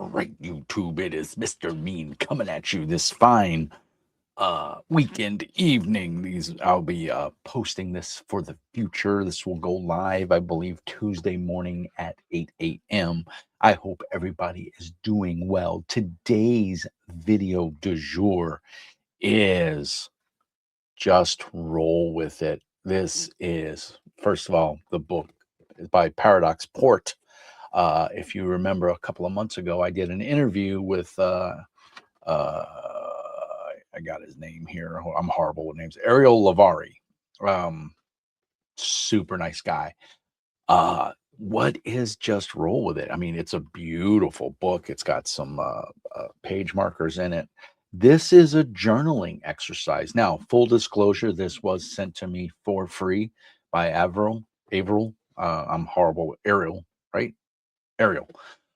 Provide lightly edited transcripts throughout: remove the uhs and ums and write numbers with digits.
right, YouTube, it is Mr. Mean coming at you this fine weekend evening. These I'll be posting this for the future. This will go live, I believe, Tuesday morning at 8 a.m. I hope everybody is doing well. Today's video du jour is just roll with it. This is, first of all, the book is by Paradox Port. If you remember, a couple of months ago, I did an interview with, I got his name here. I'm horrible with names. Ariel Lavari, um, super nice guy. What is Just Roll with It? I mean, it's a beautiful book. It's got some page markers in it. This is a journaling exercise. Now, full disclosure, this was sent to me for free by Avril. Avril. I'm horrible with Ariel, right? Ariel.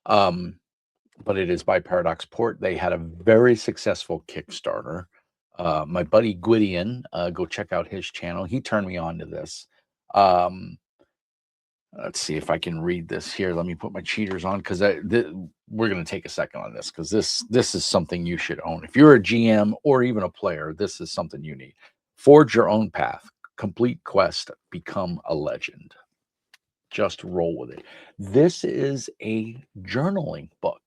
Um, but it is by Paradox Port. They had a very successful Kickstarter. My buddy Gwydion, go check out his channel. He turned me on to this. Um, let's see if I can read this here. Let me put my cheaters on because we're going to take a second on this because this is something you should own. If you're a GM or even a player, this is something you need. Forge your own path, complete quest, become a legend. Just roll with it. This is a journaling book.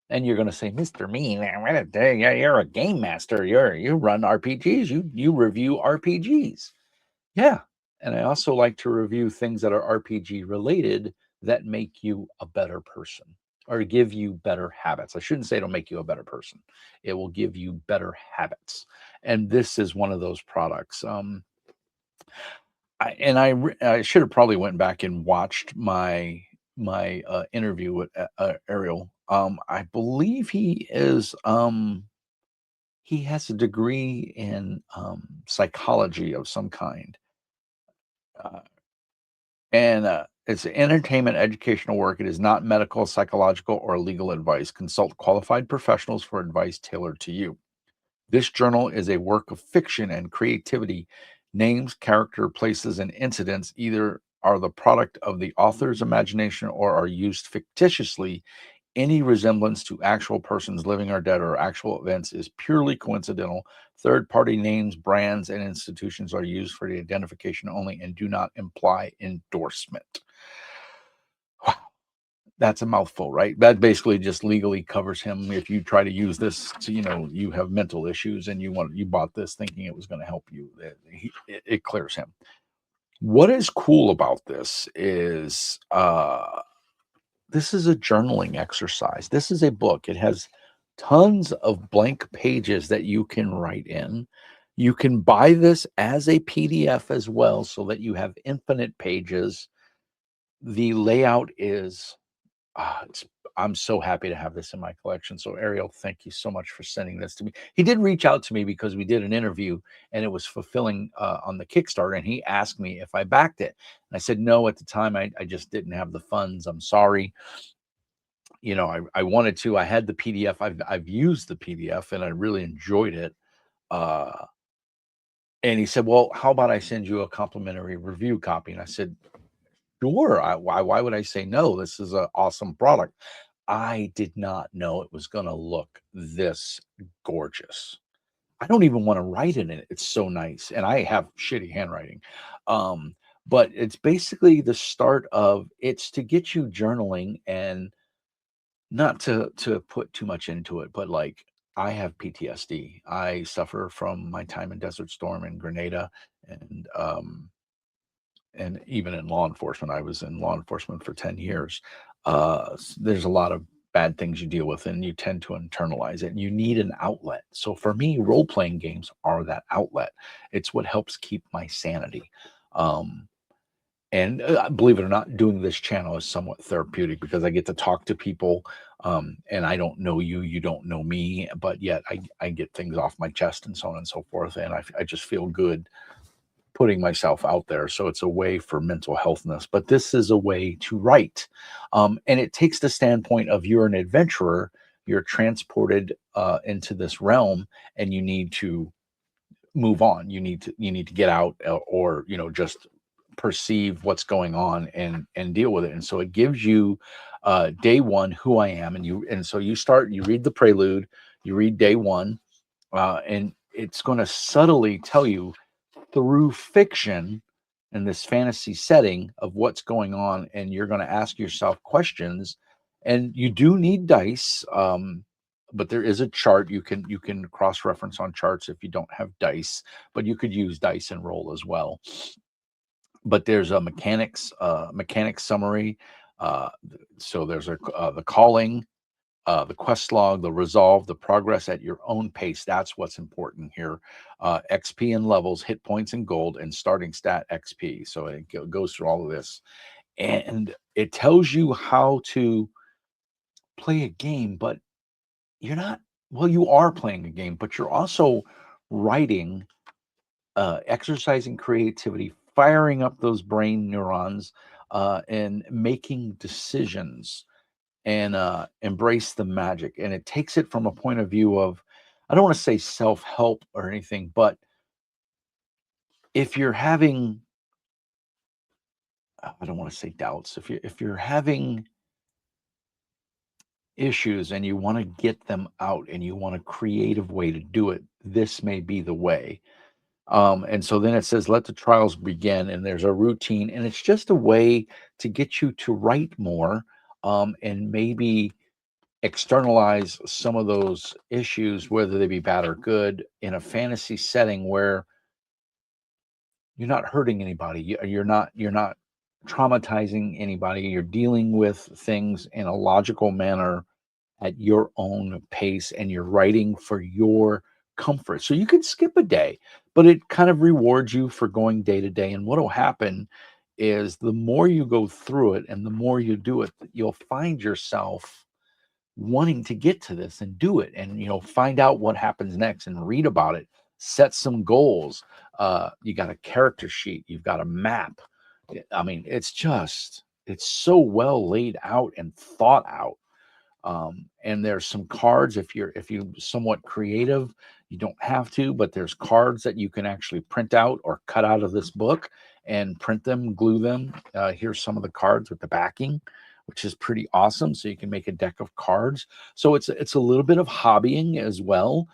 And you're going to say, Mr. Mean, you're a game master. You run RPGs. You review RPGs. Yeah. And I also like to review things that are RPG related that make you a better person or give you better habits. I shouldn't say it'll make you a better person. It will give you better habits. And this is one of those products. I should have probably went back and watched my interview with Ariel. I believe he has a degree in psychology of some kind, uh, and it's entertainment educational work. It is not medical, psychological, or legal advice. Consult qualified professionals for advice tailored to you. This journal is a work of fiction and creativity. Names, character, places, and incidents either are the product of the author's imagination or are used fictitiously. Any resemblance to actual persons, living or dead, or actual events is purely coincidental. Third party names, brands, and institutions are used for the identification only and do not imply endorsement. Wow, that's a mouthful, right? That basically just legally covers him. If you try to use this to, you have mental issues and you bought this thinking it was going to help you, it clears him. What is cool about this is this is a journaling exercise. This is a book. It has tons of blank pages that you can write in. You can buy this as a PDF as well so that you have infinite pages. The layout is I'm so happy to have this in my collection. So Ariel, thank you so much for sending this to me. He did reach out to me because we did an interview and it was fulfilling on the Kickstarter. And he asked me if I backed it. And I said, no, at the time, I just didn't have the funds. I'm sorry. I wanted to. I had the PDF. I've used the PDF and I really enjoyed it. Uh, and he said, well, how about I send you a complimentary review copy? And I said, sure. Why would I say no? This is an awesome product. I did not know it was going to look this gorgeous. I don't even want to write in it. It's so nice. And I have shitty handwriting. But it's basically the start of it's to get you journaling and not to put too much into it, but like I have PTSD. I suffer from my time in Desert Storm in Grenada and even in law enforcement. I was in law enforcement for 10 years. There's a lot of bad things you deal with and you tend to internalize it and you need an outlet. So for me, role-playing games are that outlet. It's what helps keep my sanity. Um, and believe it or not, doing this channel is somewhat therapeutic because I get to talk to people and I don't know you, you don't know me, but yet I get things off my chest and so on and so forth. And I just feel good putting myself out there. So it's a way for mental healthness, but this is a way to write. And it takes the standpoint of you're an adventurer, you're transported into this realm and you need to move on. You need to get out or, just perceive what's going on and deal with it. And so it gives you day one, who I am, and so you read the prelude, you read day one, and it's going to subtly tell you through fiction in this fantasy setting of what's going on, and you're going to ask yourself questions, and you do need dice, but there is a chart. You can cross reference on charts if you don't have dice, but you could use dice and roll as well. But there's a mechanics summary. uh, so there's the calling, the quest log, the resolve, the progress at your own pace. That's what's important here. XP and levels, hit points and gold, and starting stat XP. So it goes through all of this. And it tells you how to play a game, but you're not, well, you are playing a game, but you're also writing, exercising creativity, firing up those brain neurons, and making decisions, and embrace the magic. And it takes it from a point of view of, I don't want to say self-help or anything, but if you're having, I don't want to say doubts, if you're having issues and you want to get them out and you want a creative way to do it, this may be the way. And so then it says, let the trials begin, and there's a routine, and it's just a way to get you to write more, and maybe externalize some of those issues, whether they be bad or good, in a fantasy setting where you're not hurting anybody. You're not traumatizing anybody. You're dealing with things in a logical manner at your own pace, and you're writing for your comfort. So you could skip a day, but it kind of rewards you for going day to day. And what will happen is the more you go through it and the more you do it, you'll find yourself wanting to get to this and do it, and find out what happens next and read about it, set some goals. You got a character sheet, you've got a map. I mean, it's so well laid out and thought out. And there's some cards. If you somewhat creative, you don't have to, but there's cards that you can actually print out or cut out of this book and print them, glue them. Here's some of the cards with the backing, which is pretty awesome. So you can make a deck of cards. So it's a little bit of hobbying as well.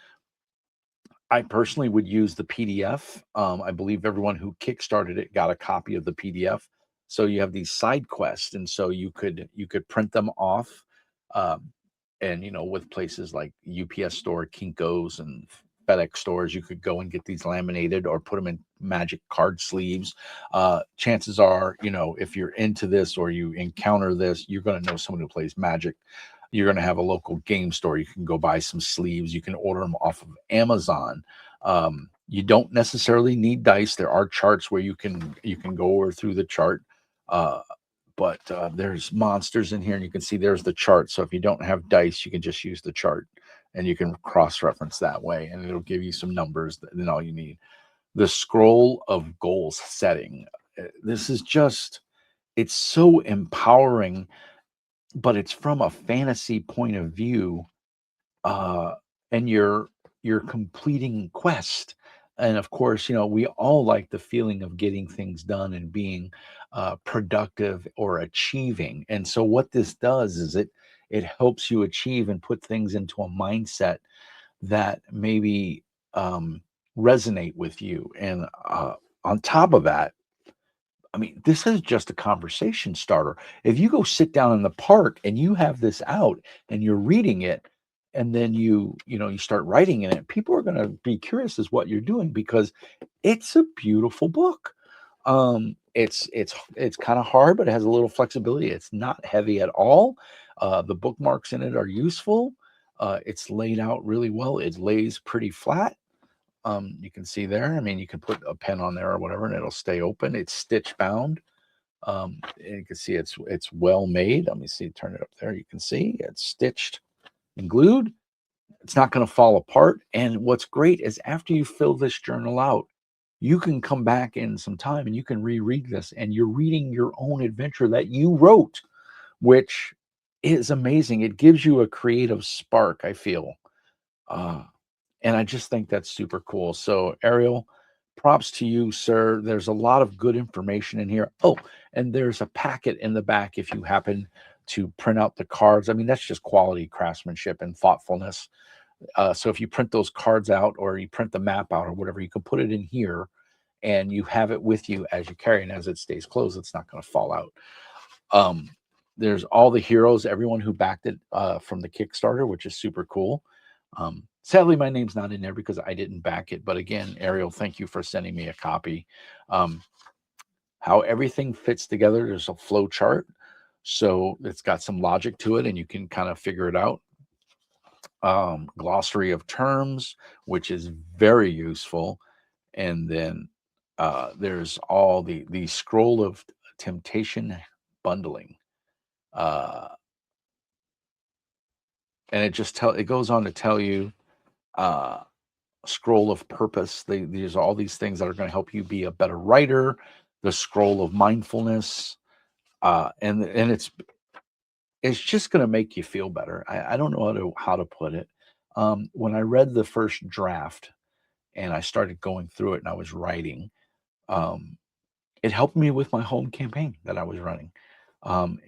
I personally would use the PDF. I believe everyone who kickstarted it got a copy of the PDF. So you have these side quests, and so you could print them off, um, and with places like UPS store, Kinko's, and FedEx stores, you could go and get these laminated or put them in magic card sleeves. Chances are, if you're into this or you encounter this, you're going to know someone who plays Magic. You're going to have a local game store. You can go buy some sleeves. You can order them off of Amazon. You don't necessarily need dice. There are charts where you can go over through the chart. Uh, but there's monsters in here, and you can see there's the chart. So if you don't have dice, you can just use the chart, and you can cross-reference that way, and it'll give you some numbers. Then all you need. The scroll of goals setting. This is just, it's so empowering, but it's from a fantasy point of view, uh, and you're completing quest. And of course, we all like the feeling of getting things done and being productive or achieving. And so what this does is it helps you achieve and put things into a mindset that maybe resonate with you. And on top of that, I mean, this is just a conversation starter. If you go sit down in the park and you have this out and you're reading it, and then you start writing in it, people are going to be curious as what you're doing, because it's a beautiful book. It's kind of hard, but it has a little flexibility. It's not heavy at all. The bookmarks in it are useful. It's laid out really well. It lays pretty flat. You can see there. I mean, you can put a pen on there or whatever, and it'll stay open. It's stitch bound. And you can see it's well made. Let me see. Turn it up there. You can see it's stitched and glued. It's not going to fall apart. And what's great is after you fill this journal out, you can come back in some time and you can reread this, and you're reading your own adventure that you wrote, which is amazing. It gives you a creative spark, I feel. Uh, and I just think that's super cool. So, Ariel, props to you, sir. There's a lot of good information in here. Oh, and there's a packet in the back if you happen to print out the cards. I mean, that's just quality craftsmanship and thoughtfulness. So if you print those cards out or you print the map out or whatever, you can put it in here and you have it with you as you carry, and as it stays closed, it's not going to fall out. There's all the heroes, everyone who backed it from the Kickstarter, which is super cool. Sadly, my name's not in there because I didn't back it. But again, Ariel, thank you for sending me a copy. How everything fits together, there's a flow chart. So it's got some logic to it and you can kind of figure it out. Glossary of terms, which is very useful. And then there's all the scroll of temptation bundling. And it goes on to tell you scroll of purpose. These are all these things that are going to help you be a better writer. The scroll of mindfulness, and it's just going to make you feel better. I don't know how to put it. When I read the first draft and I started going through it and I was writing, it helped me with my home campaign that I was running.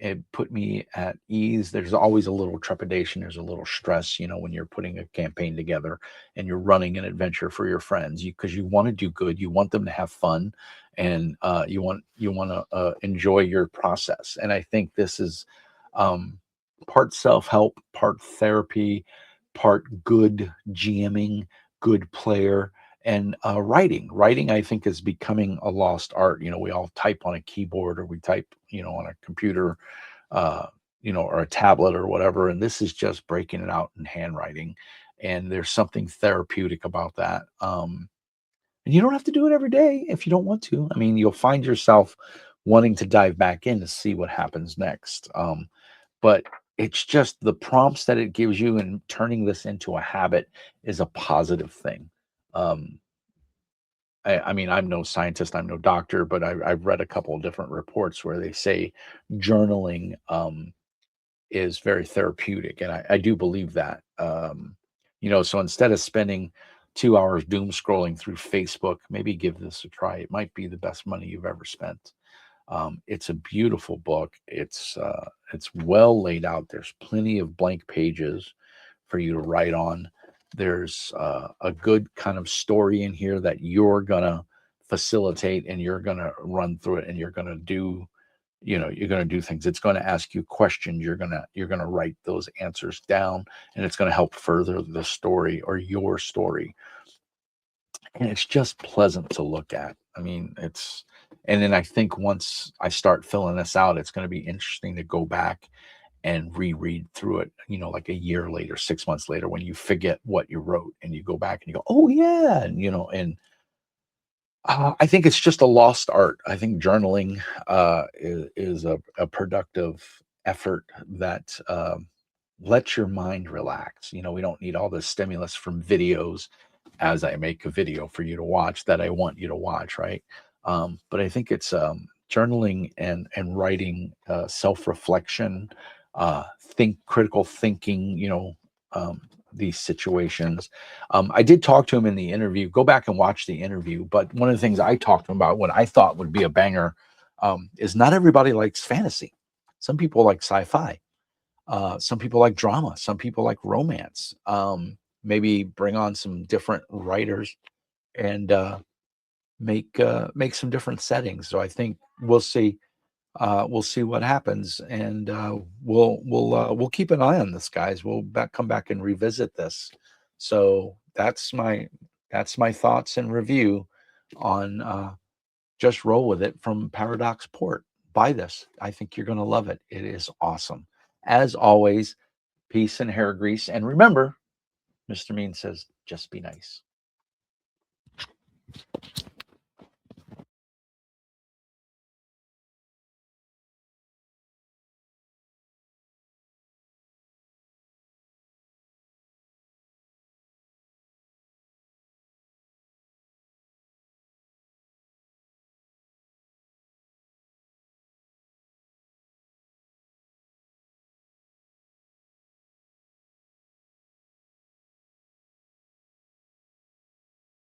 It put me at ease. There's always a little trepidation. There's a little stress, when you're putting a campaign together and you're running an adventure for your friends, because you want to do good. You want them to have fun, and you want to enjoy your process. And I think this is part self-help, part therapy, part good GMing, good player. And writing, I think, is becoming a lost art. We all type on a keyboard or we type, on a computer, or a tablet or whatever. And this is just breaking it out in handwriting. And there's something therapeutic about that. And you don't have to do it every day if you don't want to. I mean, you'll find yourself wanting to dive back in to see what happens next. But it's just the prompts that it gives you, and turning this into a habit is a positive thing. I mean, I'm no scientist, I'm no doctor, but I've read a couple of different reports where they say journaling is very therapeutic, and I do believe that. So instead of spending 2 hours doom scrolling through Facebook, maybe give this a try. It might be the best money you've ever spent. It's a beautiful book. It's well laid out. There's plenty of blank pages for you to write on. There's a good kind of story in here that you're gonna facilitate, and you're gonna run through it, and you're gonna do things. It's going to ask you questions. You're gonna write those answers down, and it's going to help further the story or your story. And it's just pleasant to look at. I mean, and then I think once I start filling this out, it's going to be interesting to go back and reread through it, like a year later, 6 months later, when you forget what you wrote and you go back and you go, oh yeah. And I think it's just a lost art. I think journaling is a productive effort that lets your mind relax. We don't need all the stimulus from videos, as I make a video for you to watch that I want you to watch, right? But I think it's journaling and writing, self-reflection, critical thinking, these situations. I did talk to him in the interview. Go back and watch the interview. But one of the things I talked to him about, what I thought would be a banger, is not everybody likes fantasy. Some people like sci-fi. Some people like drama. Some people like romance. Maybe bring on some different writers and make some different settings. So I think we'll see. We'll see what happens, and we'll keep an eye on this, guys. We'll come back and revisit this. So that's my thoughts and review on Just Roll With It from Paradox Port. Buy this. I think you're going to love it. It is awesome. As always, peace and hair grease. And remember, Mr. Mean says, just be nice.